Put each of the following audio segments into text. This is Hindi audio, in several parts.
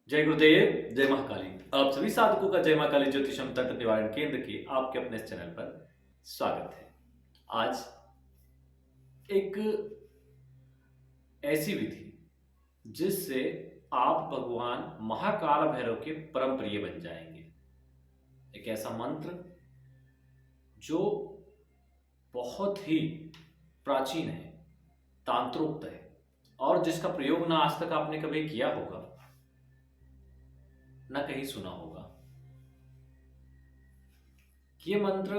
जय गुरुदेव, जय महाकाली। आप सभी साधकों का जय महाकाली ज्योतिषम तंत्र निवारण केंद्र के आपके अपने इस चैनल पर स्वागत है। आज एक ऐसी विधि जिससे आप भगवान महाकाल भैरव के परम प्रिय बन जाएंगे। एक ऐसा मंत्र जो बहुत ही प्राचीन है, तांत्रोक्त है और जिसका प्रयोग ना आज तक आपने कभी किया होगा, न कहीं सुना होगा। ये मंत्र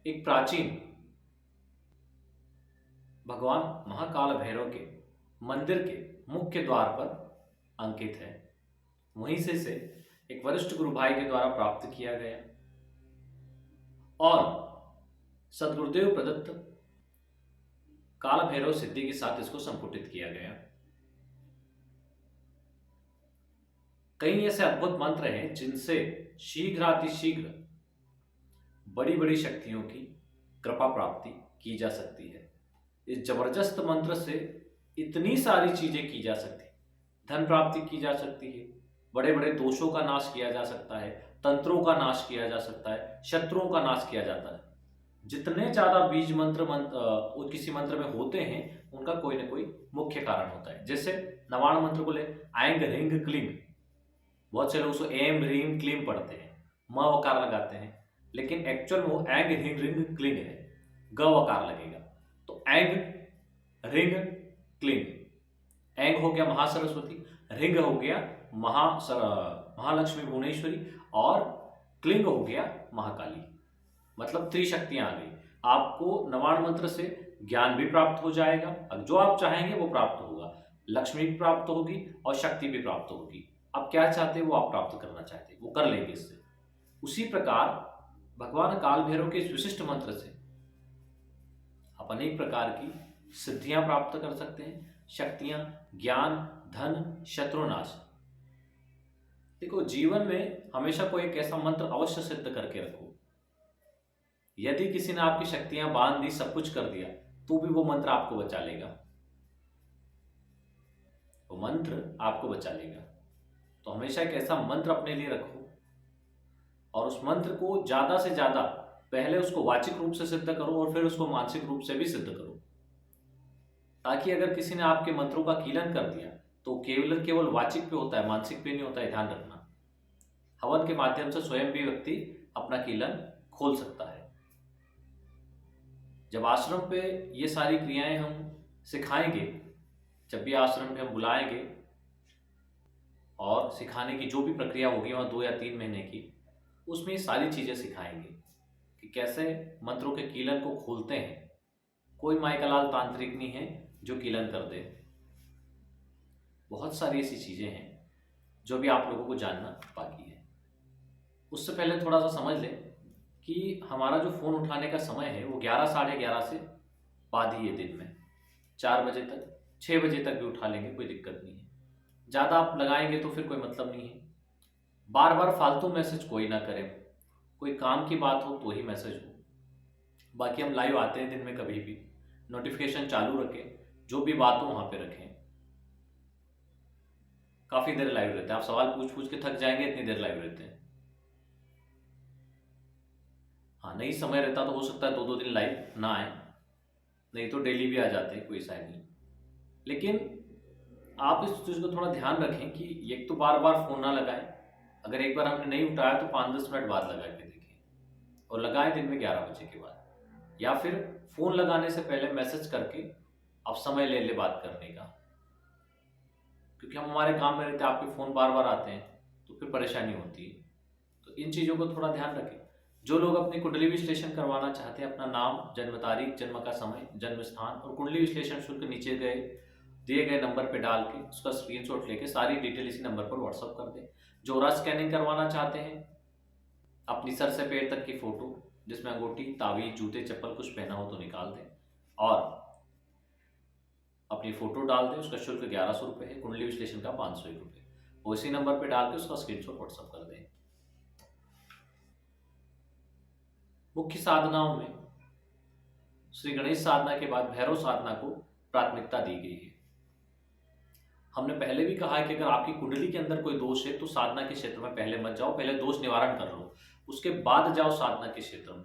एक प्राचीन भगवान महाकाल भैरव के मंदिर के मुख्य द्वार पर अंकित है। वहीं से एक वरिष्ठ गुरु भाई के द्वारा प्राप्त किया गया और सदगुरुदेव प्रदत्त काल भैरव सिद्धि के साथ इसको संपुटित किया गया। कई ऐसे अद्भुत मंत्र हैं जिनसे शीघ्रातिशीघ्र बड़ी बड़ी शक्तियों की कृपा प्राप्ति की जा सकती है। इस जबरदस्त मंत्र से इतनी सारी चीजें की जा सकती है। धन प्राप्ति की जा सकती है, बड़े बड़े दोषों का नाश किया जा सकता है, तंत्रों का नाश किया जा सकता है, शत्रुओं का नाश किया जाता है। जितने ज्यादा बीज मंत्र किसी मंत्र में होते हैं उनका कोई ना कोई मुख्य कारण होता है। जैसे नवाण मंत्र को ले ऐंग रिंग क्लिंग, बहुत से लोग उसको एम ह्रीम क्लीम पढ़ते हैं, म वकार लगाते हैं, लेकिन एक्चुअल में वो एंग हिंग रिंग क्लिंग है, ग वकार लगेगा। तो एंग रिंग क्लिंग, एंग हो गया महासरस्वती, रिंग हो गया महालक्ष्मी भुवनेश्वरी और क्लिंग हो गया महाकाली। मतलब त्रिशक्तियां आ गई। आपको नवाण मंत्र से ज्ञान भी प्राप्त हो जाएगा, अब जो आप चाहेंगे वो प्राप्त होगा, लक्ष्मी भी प्राप्त होगी और शक्ति भी प्राप्त होगी। आप क्या चाहते हैं वो आप प्राप्त करना चाहते हैं वो कर लेंगे इससे। उसी प्रकार भगवान काल भैरव के इस विशिष्ट मंत्र से आप अनेक प्रकार की सिद्धियां प्राप्त कर सकते हैं, शक्तियां, ज्ञान, धन, शत्रुनाश। देखो, जीवन में हमेशा कोई एक ऐसा मंत्र अवश्य सिद्ध करके रखो। यदि किसी ने आपकी शक्तियां बांध दी, सब कुछ कर दिया, तो भी वो मंत्र आपको बचा लेगा, वो मंत्र आपको बचा लेगा। तो हमेशा एक ऐसा मंत्र अपने लिए रखो और उस मंत्र को ज्यादा से ज्यादा पहले उसको वाचिक रूप से सिद्ध करो और फिर उसको मानसिक रूप से भी सिद्ध करो, ताकि अगर किसी ने आपके मंत्रों का कीलन कर दिया तो केवल वाचिक पे होता है, मानसिक पे नहीं होता है, ध्यान रखना। हवन के माध्यम से स्वयं भी व्यक्ति अपना कीलन खोल सकता है। जब आश्रम पे ये सारी क्रियाएं हम सिखाएंगे, जब भी आश्रम पे हम बुलाएंगे और सिखाने की जो भी प्रक्रिया होगी वहाँ 2 या 3 महीने की, उसमें ये सारी चीज़ें सिखाएंगे कि कैसे मंत्रों के कीलन को खोलते हैं। कोई माइकालाल तांत्रिक नहीं है जो कीलन कर दे। बहुत सारी ऐसी चीज़ें हैं जो भी आप लोगों को जानना बाकी है। उससे पहले थोड़ा सा समझ लें कि हमारा जो फ़ोन उठाने का समय है वो 11 साढ़े 11 से बाद ही है। दिन में 4 बजे तक, 6 बजे तक भी उठा लेंगे, कोई दिक्कत नहीं है। ज़्यादा आप लगाएंगे तो फिर कोई मतलब नहीं है। बार बार फालतू मैसेज कोई ना करें, कोई काम की बात हो तो ही मैसेज हो। बाकी हम लाइव आते हैं दिन में, कभी भी नोटिफिकेशन चालू रखें, जो भी बात हो वहाँ पे रखें। काफ़ी देर लाइव रहते हैं, आप सवाल पूछ पूछ के थक जाएंगे, इतनी देर लाइव रहते हैं। हाँ, नहीं समय रहता तो हो सकता है 2-2 दिन लाइव ना आए, नहीं तो डेली भी आ जाते हैं, कोई ऐसा नहीं। लेकिन आप इस चीज़ को थोड़ा ध्यान रखें कि एक तो बार बार फ़ोन ना लगाएं। अगर एक बार हमने नहीं उठाया तो 5-10 मिनट बाद लगा के देखें और लगाएं दिन में 11 बजे के बाद, या फिर फ़ोन लगाने से पहले मैसेज करके आप समय ले ले बात करने का, क्योंकि हम हमारे काम में रहते हैं, आपके फ़ोन बार बार आते हैं तो फिर परेशानी होती है। तो इन चीज़ों को थोड़ा ध्यान रखें। जो लोग अपनी कुंडली विश्लेषण करवाना चाहते हैं, अपना नाम, जन्म तारीख, जन्म का समय, जन्म स्थान और कुंडली विश्लेषण शुल्क नीचे दिए गए नंबर पे डाल के उसका स्क्रीनशॉट लेके सारी डिटेल इसी नंबर पर व्हाट्सअप कर दें। जो ऑरा स्कैनिंग करवाना चाहते हैं, अपनी सर से पैर तक की फोटो जिसमें अंगूठी, तावीज, जूते, चप्पल कुछ पहना हो तो निकाल दें और अपनी फोटो डाल दें। उसका शुल्क 1100 रुपये है, कुंडली विश्लेषण का 501 रुपये। उसी नंबर पर डाल के उसका स्क्रीनशॉट व्हाट्सअप कर दें। मुख्य साधनाओं में श्री गणेश साधना के बाद भैरव साधना को प्राथमिकता दी गई है। हमने पहले भी कहा है कि अगर आपकी कुंडली के अंदर कोई दोष है तो साधना के क्षेत्र में पहले मत जाओ, पहले दोष निवारण कर लो, उसके बाद जाओ साधना के क्षेत्र में,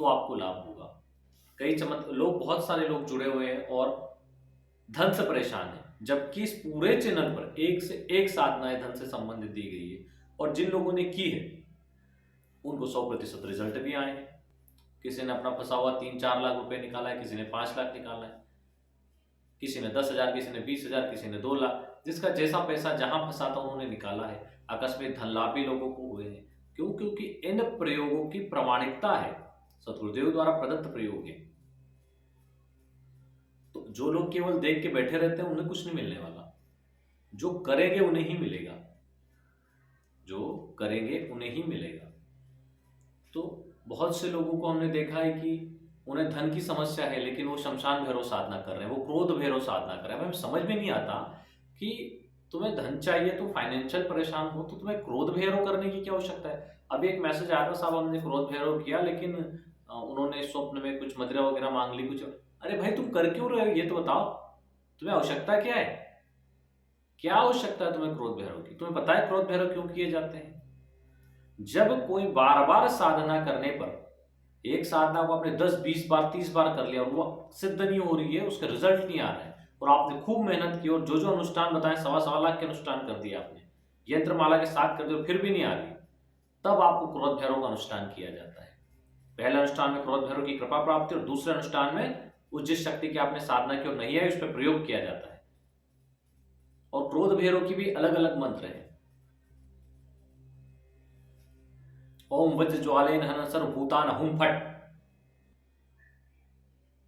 तो आपको लाभ होगा। कई लोग, बहुत सारे लोग जुड़े हुए हैं और धन से परेशान है, जबकि इस पूरे चैनल पर एक से एक साधनाएं धन से संबंधित दी गई है और जिन लोगों ने की है उनको 100% रिजल्ट भी आए हैं। किसी ने अपना फंसा हुआ 3-4 लाख रुपए निकाला है, किसी ने 5 लाख निकाला है, किसी ने 10,000, किसी ने 20,000, किसी ने 2 लाख, जिसका जैसा पैसा जहां फंसा था उन्होंने निकाला है। आकस्मिक धन लाभ भी लोगों को हुए हैं। क्यों? क्योंकि इन प्रयोगों की प्रामाणिकता है, सतगुरुदेव द्वारा प्रदत्त प्रयोग है। तो जो लोग केवल देख के बैठे रहते हैं उन्हें कुछ नहीं मिलने वाला, जो करेंगे उन्हें ही मिलेगा, जो करेंगे उन्हें ही मिलेगा। तो बहुत से लोगों को हमने देखा है कि उन्हें धन की समस्या है लेकिन वो शमशान भैरव साधना कर रहे हैं, वो क्रोध भैरव साधना कर रहे हैं। हमें समझ में नहीं आता कि तुम्हें धन चाहिए, तो फाइनेंशियल परेशान हो तो तुम्हें क्रोध भैरव करने की क्या आवश्यकता है। अभी एक मैसेज आया था, साहब हमने क्रोध भैरव किया लेकिन उन्होंने स्वप्न में कुछ मदिरा वगैरह मांग ली कुछ। अरे भाई तुम कर क्यों रहे हो ये तो बताओ, तुम्हें आवश्यकता क्या है, क्या आवश्यकता है तुम्हें क्रोध भैरव की? तुम्हें पता है क्रोध भैरव क्यों किए जाते हैं? जब कोई बार बार साधना करने पर, एक साधना को आपने 10, 20 बार, 30 बार कर लिया और वो सिद्ध नहीं हो रही है, उसका रिजल्ट नहीं आ रहा है, और आपने खूब मेहनत की और जो अनुष्ठान बताए 1.25 लाख के अनुष्ठान कर दिया आपने, यंत्र माला के साथ कर दिया, फिर भी नहीं आ रही, तब आपको क्रोध भैरव का अनुष्ठान किया जाता है। पहले अनुष्ठान में क्रोध भैरव की कृपा प्राप्ति और दूसरे अनुष्ठान में उस जिस शक्ति की आपने साधना की और नहीं है उस पर प्रयोग किया जाता है। और क्रोध भैरव की भी अलग अलग मंत्र है। ओम वज्र ज्वालेन हन सर्वभूतान हुम फट,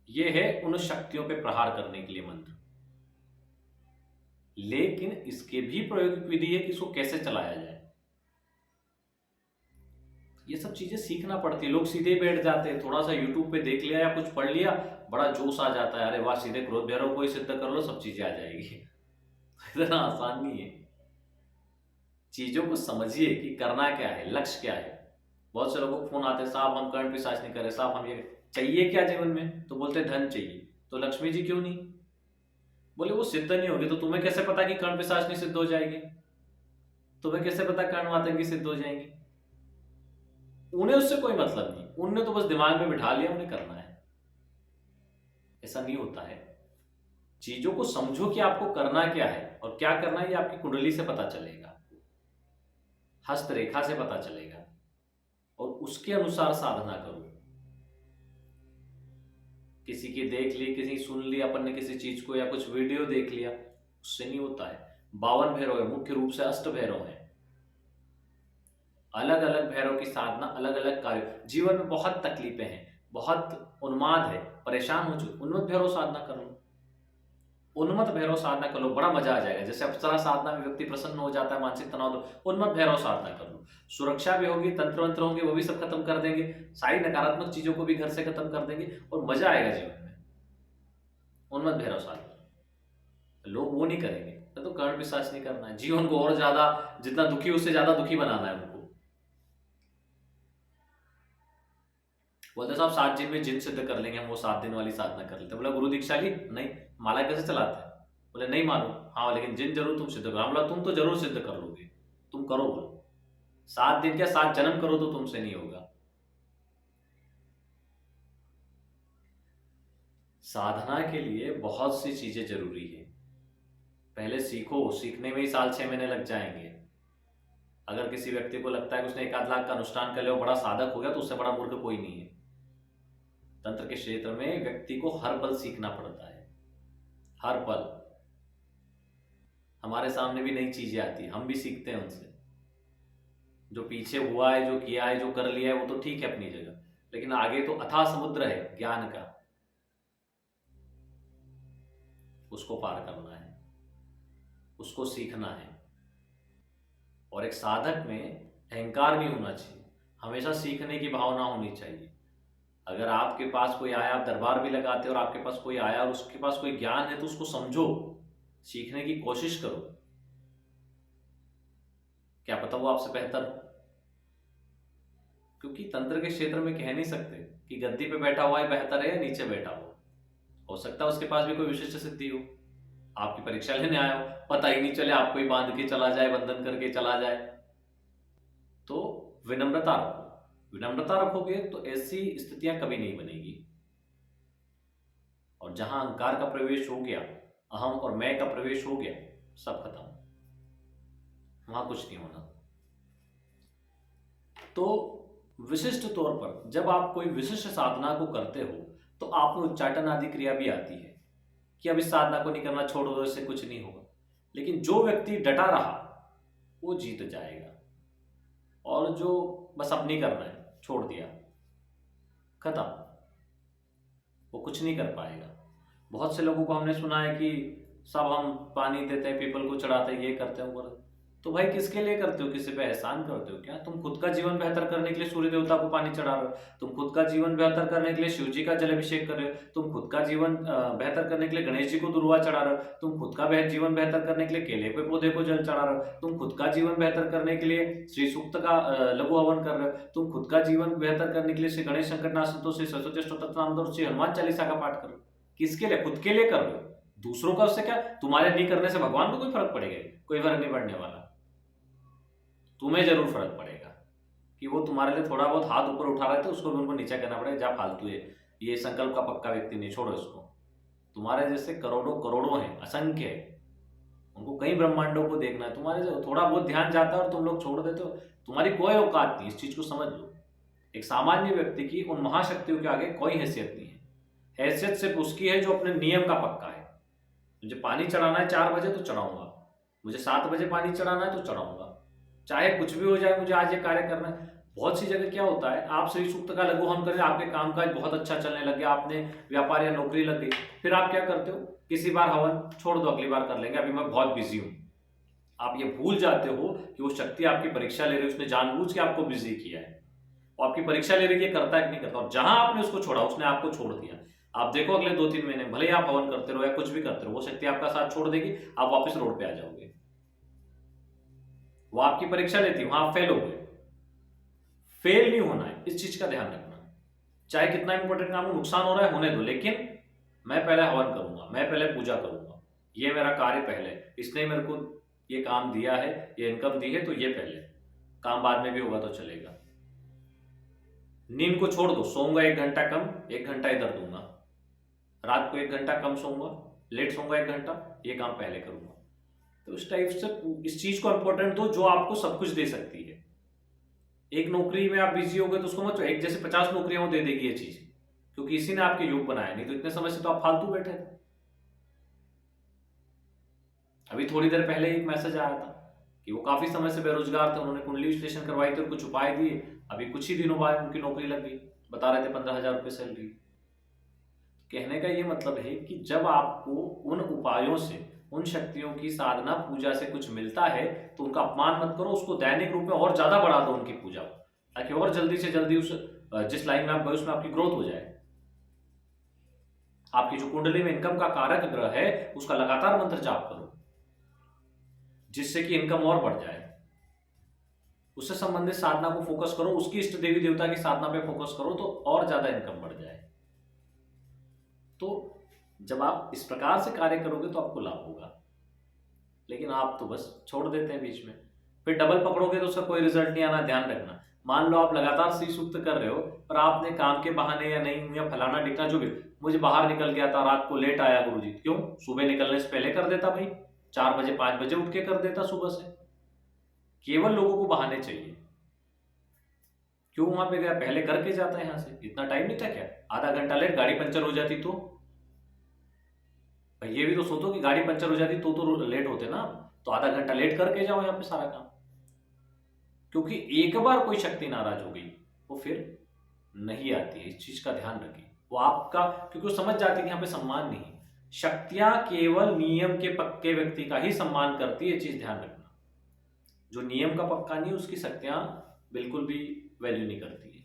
ये है उन शक्तियों पे प्रहार करने के लिए मंत्र। लेकिन इसके भी प्रयोगिक विधि है कि इसको कैसे चलाया जाए। ये सब चीजें सीखना पड़ती है। लोग सीधे बैठ जाते हैं, थोड़ा सा यूट्यूब पे देख लिया या कुछ पढ़ लिया, बड़ा जोश आ जाता है, अरे वाह सीधे क्रोध भैरव को ही सिद्ध कर लो सब चीजें आ जाएगी। इतना आसान नहीं है। चीजों को समझिए कि करना क्या है, लक्ष्य क्या है। बहुत से लोगों को फोन आते हैं, साहब हम कर्ण पिशाच नहीं करे, साहब हम ये चाहिए क्या जीवन में, तो बोलते धन चाहिए। तो लक्ष्मी जी क्यों नहीं? बोले वो सिद्ध नहीं होगी। तो तुम्हें कैसे पता कि कर्ण पिशाच नहीं सिद्ध हो जाएगी? तुम्हें कैसे पता कर्ण मातंगी सिद्ध हो जाएंगी? उन्हें उससे कोई मतलब नहीं, उन्हें तो बस दिमाग में बिठा लिया उन्हें करना है। ऐसा नहीं होता है। चीजों को समझो कि आपको करना क्या है और क्या करना है, ये आपकी कुंडली से पता चलेगा, हस्तरेखा से पता चलेगा, और उसके अनुसार साधना करो। किसी की देख ली, किसी सुन ली अपन ने किसी चीज को, या कुछ वीडियो देख लिया, उससे नहीं होता है। 52 भैरव है, मुख्य रूप से अष्ट भैरव है। अलग अलग भैरव की साधना, अलग अलग कार्य। जीवन में बहुत तकलीफें हैं, बहुत उन्माद है, परेशान हो चुके, उन्मत्त भैरव साधना कर लो, उन्मत्त भैरव साधना कर लो, बड़ा मजा आ जाएगा। जैसे अप्सरा साधना में व्यक्ति प्रसन्न हो जाता है, मानसिक तनाव, तो उन्मत्त भैरव साधना कर लो। सुरक्षा भी होगी, तंत्र वंत्र होंगे, वो भी सब खत्म कर देंगे, सारी नकारात्मक चीजों को भी घर से खत्म कर देंगे और मजा आएगा जीवन में। उन्मत्त भैरव साधना लोग वो नहीं करेंगे, तो कर्ण पिशाच नहीं करना है। जीवन को और ज्यादा, जितना दुखी उससे ज्यादा दुखी बनाना है उनको। बोलते साहब 7 दिन में जिन सिद्ध कर लेंगे हम, वो 7 दिन वाली साधना कर लेते। बोला गुरु दीक्षा ली? नहीं। माला कैसे चलाते हैं? बोले नहीं मालूम। हाँ लेकिन जिन जरूर तुम सिद्ध करो। बोला तुम तो जरूर सिद्ध कर लोगे, तुम करो। बोलो 7 दिन क्या 7 जन्म करो तो तुमसे नहीं होगा। साधना के लिए बहुत सी चीजें जरूरी है। पहले सीखो, सीखने में ही 1-6 महीने लग जाएंगे। अगर किसी व्यक्ति को लगता है कि उसने 1-8 लाख का अनुष्ठान कर लिया, बड़ा साधक हो गया, तो उससे बड़ा मूर्ख कोई नहीं है। तंत्र के क्षेत्र में व्यक्ति को हर पल सीखना पड़ता है, हर पल। हमारे सामने भी नई चीजें आती है, हम भी सीखते हैं उनसे। जो पीछे हुआ है, जो किया है, जो कर लिया है, वो तो ठीक है अपनी जगह, लेकिन आगे तो अथाह समुद्र है ज्ञान का, उसको पार करना है, उसको सीखना है। और एक साधक में अहंकार नहीं होना चाहिए, हमेशा सीखने की भावना होनी चाहिए। अगर आपके पास कोई आया, आप दरबार भी लगाते हो और आपके पास कोई आया और उसके पास कोई ज्ञान है, तो उसको समझो, सीखने की कोशिश करो। क्या पता वो आपसे बेहतर हो। क्योंकि तंत्र के क्षेत्र में कह नहीं सकते कि गद्दी पे बैठा हुआ है बेहतर है या नीचे बैठा हो सकता है उसके पास भी कोई विशिष्ट सिद्धि हो। आपकी परीक्षा लेने आया हो, पता ही नहीं चले आपको ही बांध के चला जाए, बंधन करके चला जाए। तो विनम्रता रखो, विनम्रता रखोगे तो ऐसी स्थितियां कभी नहीं बनेगी। और जहां अहंकार का प्रवेश हो गया, अहम और मैं का प्रवेश हो गया, सब खत्म, वहां कुछ नहीं होना। तो विशिष्ट तौर पर जब आप कोई विशिष्ट साधना को करते हो तो आप में उच्चाटन आदि क्रिया भी आती है कि अब इस साधना को नहीं करना, छोड़ दो, इससे कुछ नहीं होगा। लेकिन जो व्यक्ति डटा रहा वो जीत जाएगा, और जो बस अब नहीं करना है, छोड़ दिया, खत्म, वो कुछ नहीं कर पाएगा। बहुत से लोगों को हमने सुना है कि सब हम पानी देते हैं, पीपल को चढ़ाते हैं, ये करते हैं, वो करते हैं। तो भाई किसके लिए करते हो? किसी पे एहसान करते हो क्या? तुम खुद का जीवन बेहतर करने के लिए सूर्य देवता को पानी चढ़ा रहे हो, तुम खुद का जीवन बेहतर करने के लिए शिव जी का जल अभिषेक कर रहे हो, तुम खुद का जीवन बेहतर करने के लिए गणेश जी को दुर्वा चढ़ा रहे हो, तुम खुद का जीवन बेहतर करने के लिए केले के पौधे को जल चढ़ा रहे हो, तुम खुद का जीवन बेहतर करने के लिए श्री सूक्त का लघु हवन कर रहे हो, तुम खुद का जीवन बेहतर करने के लिए श्री गणेश संकटनाथ संतोष, श्री सरस्वती अष्टोत्तरनाम और श्री हनुमान चालीसा का पाठ कर रहे हो। किसके लिए? खुद के लिए कर रहे हो। दूसरों का उससे क्या? तुम्हारे नहीं करने से भगवान को कोई फर्क पड़ेगा? कोई फर्क नहीं पड़ने वाला। तुम्हें जरूर फर्क पड़ेगा कि वो तुम्हारे लिए थोड़ा बहुत हाथ ऊपर उठा रहे थे, उसको भी उनको नीचा करना पड़ेगा, जा फालतू है, ये संकल्प का पक्का व्यक्ति नहीं, छोड़ो इसको। तुम्हारे जैसे करोड़ों करोड़ों हैं, असंख्य है, उनको कई ब्रह्मांडों को देखना है, तुम्हारे से थोड़ा बहुत ध्यान जाता है और तुम लोग छोड़ देते हो। तुम्हारी कोई औकात नहीं, इस चीज को समझ लो। एक सामान्य व्यक्ति की उन महाशक्तियों के आगे कोई हैसियत नहीं है। हैसियत सिर्फ उसकी है जो अपने नियम का पक्का है। मुझे पानी चढ़ाना है 4 बजे तो चढ़ाऊंगा, मुझे 7 बजे पानी चढ़ाना है तो चढ़ाऊंगा, चाहे कुछ भी हो जाए, मुझे आज ये कार्य करना है। बहुत सी जगह क्या होता है, आप श्री सूक्त का लघु हवन करें, आपके कामकाज बहुत अच्छा चलने लग गया, आपने व्यापार या नौकरी लग गई, फिर आप क्या करते हो? किसी बार हवन छोड़ दो, अगली बार कर लेंगे, अभी मैं बहुत बिजी हूं। आप ये भूल जाते हो कि वो शक्ति आपकी परीक्षा ले रही है, उसने जानबूझ के आपको बिजी किया है, वो आपकी परीक्षा ले रही है, करता है कि नहीं करता। और जहां आपने उसको छोड़ा, उसने आपको छोड़ दिया। आप देखो अगले 2-3 महीने भले ही आप हवन करते रहो या कुछ भी करते रहो, वो शक्ति आपका साथ छोड़ देगी, आप वापस रोड पे आ जाओगे। वो आपकी परीक्षा लेती, वहां आप फेल हो गए। फेल नहीं होना है, इस चीज का ध्यान रखना। चाहे कितना इंपॉर्टेंट काम हो, नुकसान हो रहा है होने दो, लेकिन मैं पहले हवन करूंगा, मैं पहले पूजा करूंगा, ये मेरा कार्य पहले, इसने मेरे को ये काम दिया है, ये इनकम दी है, तो ये पहले, काम बाद में भी होगा तो चलेगा। नींद को छोड़ दो, सोऊंगा 1 घंटा कम, 1 घंटा इधर दूंगा, रात को 1 घंटा कम सोऊंगा, लेट सोऊंगा 1 घंटा, ये काम पहले करूंगा। तो इस टाइप से इस चीज को इंपॉर्टेंट दो जो आपको सब कुछ दे सकती है। एक नौकरी में आप बिजी हो गए तो उसको मत, एक जैसे 50 नौकरियां वो दे देगी ये चीज, क्योंकि इसी ने आपके योग बनाया, नहीं तो इतने समय से तो आप फालतू बैठे थे। अभी थोड़ी देर पहले एक मैसेज आया था कि वो काफी समय से बेरोजगार थे, उन्होंने कुंडली विश्लेषण करवाई थी और कुछ उपाय दिए, अभी कुछ ही दिनों बाद उनकी नौकरी लग गई, बता रहे थे 15,000 रुपये सैलरी। कहने का ये मतलब है कि जब आपको उन उपायों से, उन शक्तियों की साधना पूजा से कुछ मिलता है तो उनका अपमान मत करो, उसको दैनिक रूप में और ज्यादा बढ़ा दो उनकी पूजा, ताकि और जल्दी से जल्दी उस जिस लाइन में आप गए उसमें आपकी ग्रोथ हो जाए। आपकी जो कुंडली में इनकम का कारक ग्रह है उसका लगातार मंत्र जाप करो, जिससे कि इनकम और बढ़ जाए। उससे संबंधित साधना को फोकस करो, उसकी इष्ट देवी देवता की साधना पे फोकस करो तो और ज्यादा इनकम बढ़ जाए। तो जब आप इस प्रकार से कार्य करोगे तो आपको लाभ होगा, लेकिन आप तो बस छोड़ देते हैं बीच में, फिर डबल पकड़ोगे तो उसका कोई रिजल्ट नहीं आना। ध्यान रखना, मान लो आप लगातार श्री सूक्त कर रहे हो पर आपने काम के बहाने या नहीं या फलाना डिकना जो भी, मुझे बाहर निकल गया था, रात को लेट आया गुरुजी, क्यों? सुबह निकलने से पहले कर देता भाई, 4 बजे 5 बजे उठ के कर देता सुबह से। केवल लोगों को बहाने चाहिए, क्यों वहां पे गया, पहले करके जाता है, यहां से इतना टाइम नहीं था क्या? आधा घंटा लेट, गाड़ी पंचर हो जाती तो भाई ये भी तो सोचो कि गाड़ी पंचर हो जाती तो लेट होते ना, तो आधा घंटा लेट करके जाओ यहाँ पे सारा काम। क्योंकि एक बार कोई शक्ति नाराज हो गई वो फिर नहीं आती है, इस चीज का ध्यान रखिए। वो आपका, क्योंकि वो समझ जाती है कि यहाँ पे सम्मान नहीं, शक्तियां केवल नियम के पक्के व्यक्ति का ही सम्मान करती है, ये चीज ध्यान रखना। जो नियम का पक्का नहीं उसकी शक्तियां बिल्कुल भी वैल्यू नहीं करती है,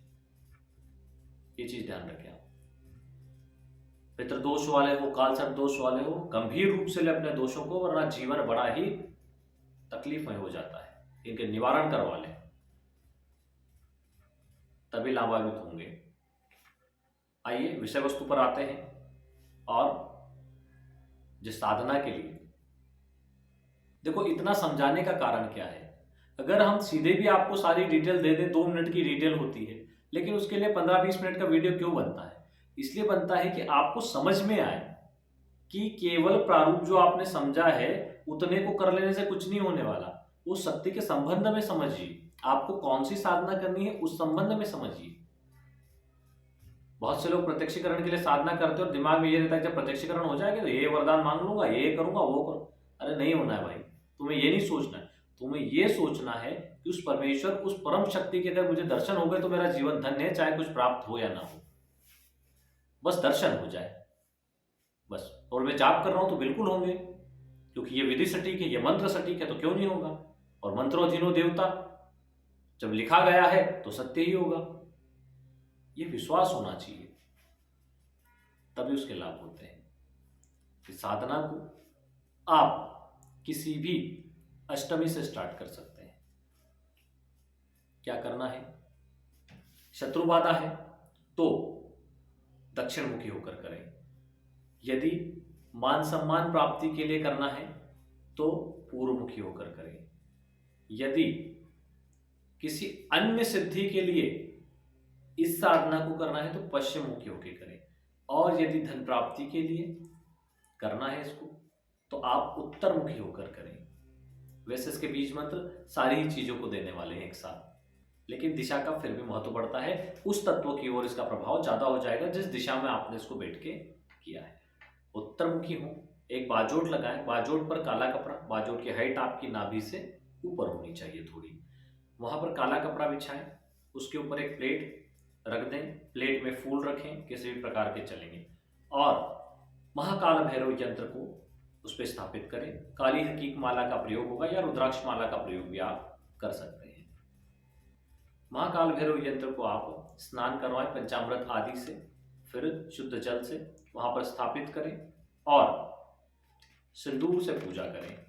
ये चीज ध्यान रखें आप। पितृदोष वाले हो, काल सर्प दोष वाले हो, गंभीर रूप से ले अपने दोषों को, वरना जीवन बड़ा ही तकलीफ में हो जाता है। इनके निवारण करवा ले, तभी लाभान्वित होंगे। आइए विषय वस्तु पर आते हैं, और जिस साधना के लिए देखो, इतना समझाने का कारण क्या है? अगर हम सीधे भी आपको सारी डिटेल दे दें, 2 मिनट की डिटेल होती है, लेकिन उसके लिए 15-20 मिनट का वीडियो क्यों बनता है? इसलिए बनता है कि आपको समझ में आए कि केवल प्रारूप जो आपने समझा है, उतने को कर लेने से कुछ नहीं होने वाला। उस शक्ति के संबंध में समझिए। आपको कौन सी साधना करनी है, उस संबंध में समझिए। बहुत से लोग प्रत्यक्षीकरण के लिए साधना करते हैं और दिमाग में ये रहता है जब प्रत्यक्षीकरण हो जाएगा तो ये वरदान मांग लूंगा, ये करूंगा, वो करूंगा। अरे नहीं होना है भाई, तुम्हें ये नहीं सोचना है। तुम्हें ये सोचना है कि उस परमेश्वर, उस परम शक्ति के अगर मुझे दर्शन हो गए तो मेरा जीवन धन्य है, चाहे कुछ प्राप्त हो या ना हो, बस दर्शन हो जाए बस। और मैं जाप कर रहा हूं तो बिल्कुल होंगे, क्योंकि ये विधि सटीक है, ये मंत्र सटीक है, तो क्यों नहीं होगा। और मंत्रोधीनो देवता, जब लिखा गया है तो सत्य ही होगा। ये विश्वास होना चाहिए, तभी उसके लाभ होते हैं। कि साधना को आप किसी भी अष्टमी से स्टार्ट कर सकते हैं। क्या करना है? शत्रु बाधा है तो दक्षिण मुखी होकर करें। यदि मान सम्मान प्राप्ति के लिए करना है तो पूर्व मुखी होकर करें। यदि किसी अन्य सिद्धि के लिए इस साधना को करना है तो पश्चिम मुखी होकर करें। और यदि धन प्राप्ति के लिए करना है इसको तो आप उत्तर मुखी होकर करें। वैसे इसके बीज मंत्र सारी ही चीजों को देने वाले हैं एक साथ, लेकिन दिशा का फिर भी महत्व बढ़ता है। उस तत्व की ओर इसका प्रभाव ज्यादा हो जाएगा जिस दिशा में आपने इसको बैठ के किया है। उत्तर मुखी हो, एक बाजोट लगाएं, बाजोट पर काला कपड़ा, बाजोट की हाइट आपकी नाभि से ऊपर होनी चाहिए थोड़ी, वहां पर काला कपड़ा बिछाएं, उसके ऊपर एक प्लेट रख दें, प्लेट में फूल रखें, किसी भी प्रकार के चलेंगे, और महाकाल भैरव यंत्र को उस पर स्थापित करें। काली हकीक माला का प्रयोग होगा या रुद्राक्ष माला का प्रयोग भी आप कर सकते हैं। महाकाल भैरव यंत्र को आप स्नान करवाएं पंचामृत आदि से, फिर शुद्ध जल से वहां पर स्थापित करें और सिंदूर से पूजा करें।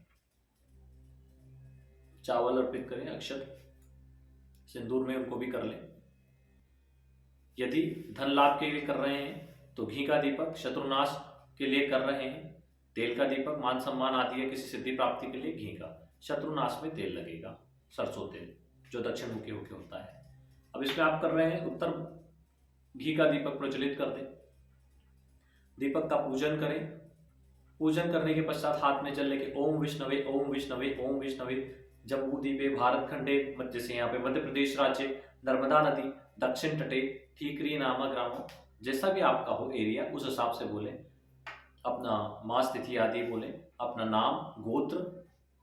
चावल अर्पित करें, अक्षत सिंदूर में उनको भी कर लें। यदि धन लाभ के लिए कर रहे हैं तो घी का दीपक, शत्रुनाश के लिए कर रहे हैं तेल का दीपक, मान सम्मान आदि है किसी सिद्धि प्राप्ति के लिए घी का, शत्रुनाश में तेल लगेगा, सरसों तेल जो दक्षिण मुखी होकर होता है। अब इसमें आप कर रहे हैं उत्तर, घी का दीपक प्रज्वलित कर दें, दीपक का पूजन करें। पूजन करने के पश्चात हाथ में जल लेके ओम विष्णवे ओम विष्णवे ओम विष्णवे जम्बू द्वीपे भारत खंडे, जैसे यहाँ पे मध्य प्रदेश राज्य, नर्मदा नदी दक्षिण तटे, ठीकरी नामक ग्राम, जैसा भी आपका हो एरिया उस हिसाब से बोले, अपना मास तिथि आदि बोले, अपना नाम गोत्र,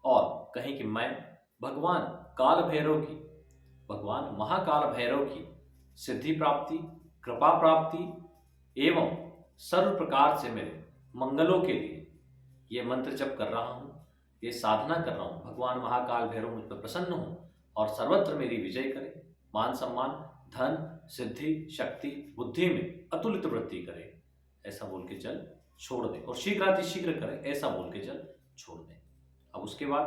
और कहीं कि मैं भगवान काल भैरव की, भगवान महाकाल भैरव की सिद्धि प्राप्ति, कृपा प्राप्ति एवं सर्व प्रकार से मेरे मंगलों के लिए ये मंत्र जप कर रहा हूँ, ये साधना कर रहा हूँ। भगवान महाकाल भैरव मुझ पर प्रसन्न हो और सर्वत्र मेरी विजय करे, मान सम्मान धन सिद्धि शक्ति बुद्धि में अतुलित वृद्धि करे, ऐसा बोल के जल छोड़ दें, और शीघ्रातिशीघ्र करें ऐसा बोल के जल छोड़ दें। अब उसके बाद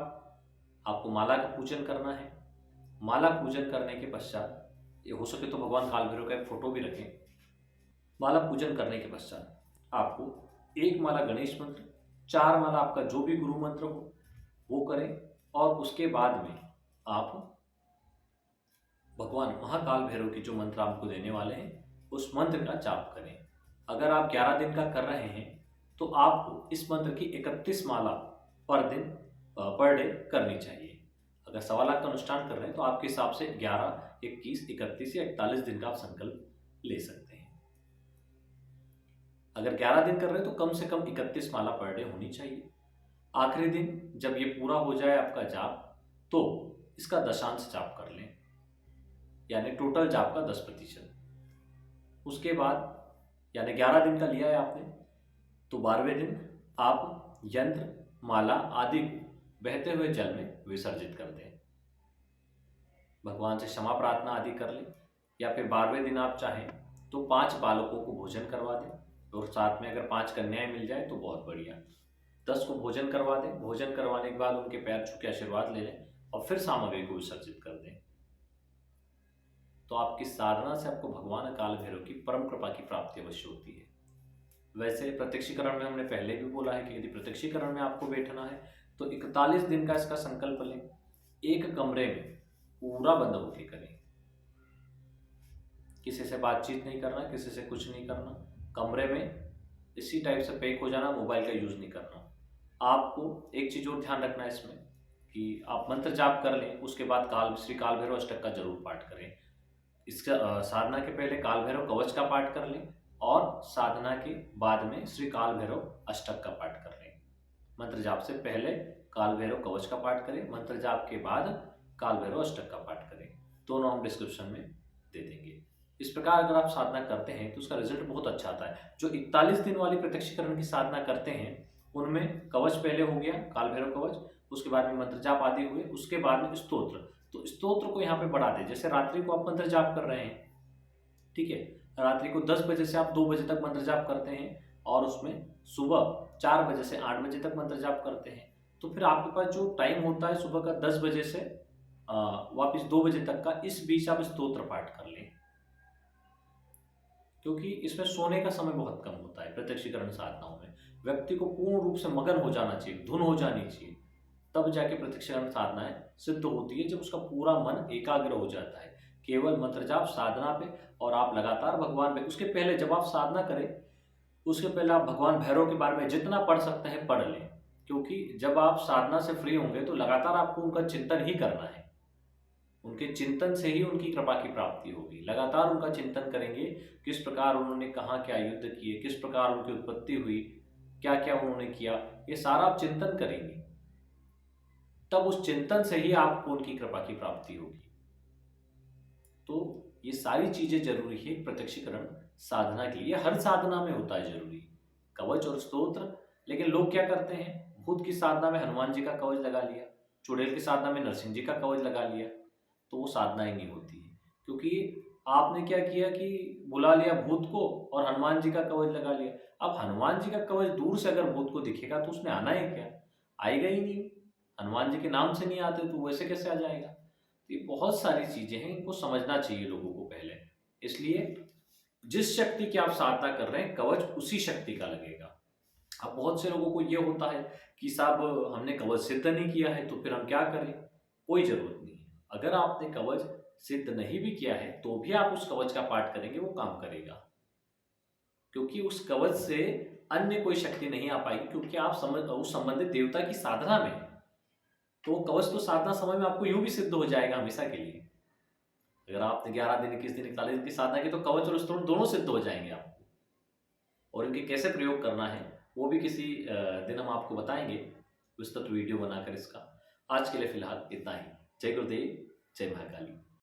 आपको माला का पूजन करना है। माला पूजन करने के पश्चात, ये हो सके तो भगवान काल भैरव का एक फोटो भी रखें। माला पूजन करने के पश्चात आपको एक माला गणेश मंत्र, 4 माला आपका जो भी गुरु मंत्र हो वो करें, और उसके बाद में आप भगवान महाकाल भैरव के जो मंत्र आपको देने वाले हैं उस मंत्र का जाप करें। अगर आप 11 दिन का कर रहे हैं तो आपको इस मंत्र की 31 माला पर दिन पर डे करनी चाहिए। अगर 1.25 लाख का अनुष्ठान कर रहे हैं तो आपके हिसाब से 11, 21, 31 या 41 दिन का आप संकल्प ले सकते हैं। अगर 11 दिन कर रहे हैं तो कम से कम 31 माला पर डे होनी चाहिए। आखिरी दिन जब ये पूरा हो जाए आपका जाप तो इसका दशांश जाप कर लें, यानी टोटल जाप का 10%। उसके बाद यानी 11 दिन का लिया है आपने तो 12वें दिन आप यंत्र माला आदि को बहते हुए जल में विसर्जित कर दें, भगवान से क्षमा प्रार्थना आदि कर लें, या फिर 12वें दिन आप चाहें तो 5 बालकों को भोजन करवा दें, और साथ में अगर 5 कन्याएं मिल जाए तो बहुत बढ़िया, 10 को भोजन करवा दें। भोजन करवाने के बाद उनके पैर छू के आशीर्वाद ले लें और फिर सामग्री को विसर्जित कर दें। तो आपकी साधना से आपको भगवान काल भैरव की परम कृपा की प्राप्ति अवश्य होती है। वैसे प्रत्यक्षीकरण में हमने पहले भी बोला है कि यदि प्रत्यक्षीकरण में आपको बैठना है तो 41 दिन का इसका संकल्प लें। एक कमरे में पूरा बंद होके करें, किसी से बातचीत नहीं करना, किसी से कुछ नहीं करना, कमरे में इसी टाइप से पैक हो जाना, मोबाइल का यूज़ नहीं करना। आपको एक चीज़ और ध्यान रखना है इसमें कि आप मंत्र जाप कर लें, उसके बाद श्री काल भैरव अष्टक का जरूर पाठ करें। इसका साधना के पहले काल भैरव कवच का पाठ कर लें और साधना के बाद में श्री काल भैरव अष्टक का पाठ कर लें। मंत्र जाप से पहले काल भैरव कवच का पाठ करें, मंत्र जाप के बाद काल भैरव अष्टक का पाठ करें। दोनों हम डिस्क्रिप्शन में दे देंगे। इस प्रकार अगर आप साधना करते हैं तो उसका रिजल्ट बहुत अच्छा आता है। जो 41 दिन वाली प्रत्यक्षीकरण की साधना करते हैं उनमें कवच पहले हो गया, काल भैरव कवच, उसके बाद में मंत्र जाप आदि हुए, उसके बाद में स्तोत्र। तो स्तोत्र को यहाँ पे बढ़ा दें। जैसे रात्रि को आप मंत्र जाप कर रहे हैं, ठीक है, रात्रि को 10 बजे से आप 2 बजे तक मंत्र जाप करते हैं और उसमें सुबह 4 बजे से 8 बजे तक मंत्र जाप करते हैं, तो फिर आपके पास जो टाइम होता है सुबह का 10 बजे से वापस 2 बजे तक का, इस बीच आप स्तोत्र पाठ कर लें, क्योंकि इसमें सोने का समय बहुत कम होता है। प्रत्यक्षीकरण साधनाओं में व्यक्ति को पूर्ण रूप से मगन हो जाना चाहिए, धुन हो जानी चाहिए, तब जाके प्रत्यक्षीकरण साधनाएं सिद्ध होती है। जब उसका पूरा मन एकाग्र हो जाता है केवल मंत्र जाप साधना पे, और आप लगातार भगवान पे, उसके पहले जब आप साधना करें उसके पहले आप भगवान भैरव के बारे में जितना पढ़ सकते हैं पढ़ लें, क्योंकि जब आप साधना से फ्री होंगे तो लगातार आपको उनका चिंतन ही करना है। उनके चिंतन से ही उनकी कृपा की प्राप्ति होगी। लगातार उनका चिंतन करेंगे, किस प्रकार उन्होंने कहाँ क्या युद्ध किए, किस प्रकार उनकी उत्पत्ति हुई, क्या क्या उन्होंने किया, ये सारा आप चिंतन करेंगे, तब उस चिंतन से ही आपको उनकी कृपा की प्राप्ति होगी। तो ये सारी चीजें जरूरी है प्रत्यक्षीकरण साधना के लिए। हर साधना में होता है जरूरी कवच और स्तोत्र। लेकिन लोग क्या करते हैं, भूत की साधना में हनुमान जी का कवच लगा लिया, चुड़ैल की साधना में नरसिंह जी का कवच लगा लिया, तो वो साधना ही नहीं होती है। क्योंकि आपने क्या किया कि बुला लिया भूत को और हनुमान जी का कवच लगा लिया। अब हनुमान जी का कवच दूर से अगर भूत को दिखेगा तो उसने आना है क्या, आएगा ही नहीं। हनुमान जी के नाम से नहीं आते तो वैसे कैसे आ जाएगा। तो ये बहुत सारी चीजें हैं, इनको समझना चाहिए लोगों को पहले। इसलिए जिस शक्ति की आप साधना कर रहे हैं कवच उसी शक्ति का लगेगा। अब बहुत से लोगों को ये होता है कि साहब हमने कवच सिद्ध नहीं किया है तो फिर हम क्या करें। कोई जरूरत नहीं है। अगर आपने कवच सिद्ध नहीं भी किया है तो भी आप उस कवच का पाठ करेंगे, वो काम करेगा, क्योंकि उस कवच से अन्य कोई शक्ति नहीं आ पाएगी, क्योंकि आप उस संबंधित देवता की साधना में, तो कवच तो साधना समय में आपको यूं भी सिद्ध हो जाएगा हमेशा के लिए। अगर आपने 11 दिन, 21 दिन, 41 दिन की साधना की तो कवच और स्तोत्र दोनों सिद्ध हो जाएंगे आपको। और इनके कैसे प्रयोग करना है वो भी किसी दिन हम आपको बताएंगे, विस्तृत वीडियो बनाकर इसका। आज के लिए फिलहाल इतना ही। जय गुरुदेव, जय महाकाली।